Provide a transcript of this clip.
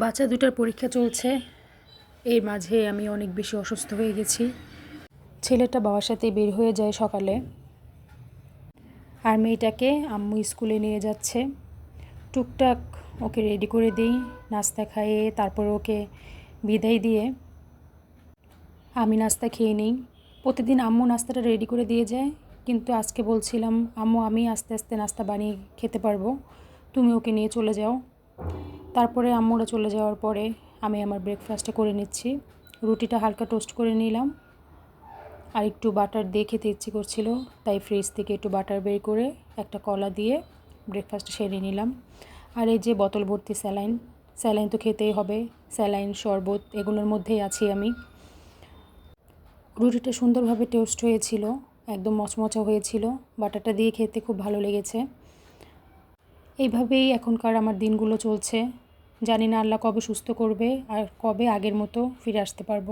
বাচ্চা দুটার পরীক্ষা চলছে। এর মাঝে আমি অনেক বেশি অসুস্থ হয়ে গেছি। ছেলেটা বাবার সাথে বের হয়ে যায় সকালে, আর মেয়েটাকে আম্মু স্কুলে নিয়ে যাচ্ছে। টুকটাক ওকে রেডি করে দিই, নাস্তা খাইয়ে তারপর ওকে বিদায় দিয়ে আমি নাস্তা খেয়ে নিই। প্রতিদিন আম্মু নাস্তাটা রেডি করে দিয়ে যায়, কিন্তু আজকে বলছিলাম আম্মু আমি আস্তে আস্তে নাস্তা বানিয়ে খেতে পারবো, তুমি ওকে নিয়ে চলে যাও। তারপরে আম্মুরা চলে যাওয়ার পরে আমি আমার ব্রেকফাস্টটা করে নিচ্ছি। রুটিটা হালকা টোস্ট করে নিলাম, আর একটু বাটার দিয়ে খেতে ইচ্ছে করছিল, তাই ফ্রিজ থেকে একটু বাটার বের করে একটা কলা দিয়ে ব্রেকফাস্টটা সেরে নিলাম। আর এই যে বোতল ভর্তি স্যালাইন, স্যালাইন তো খেতেই হবে, স্যালাইন শরবত এগুলোর মধ্যেই আছি আমি। রুটিটা সুন্দরভাবে টোস্ট হয়েছিল, একদম মচমচা হয়েছিল, বাটারটা দিয়ে খেতে খুব ভালো লেগেছে। এইভাবেই এখনকার আমার দিনগুলো চলছে। জানি না আল্লাহ কবে সুস্থ করবে আর কবে আগের মতো ফিরে আসতে পারবো।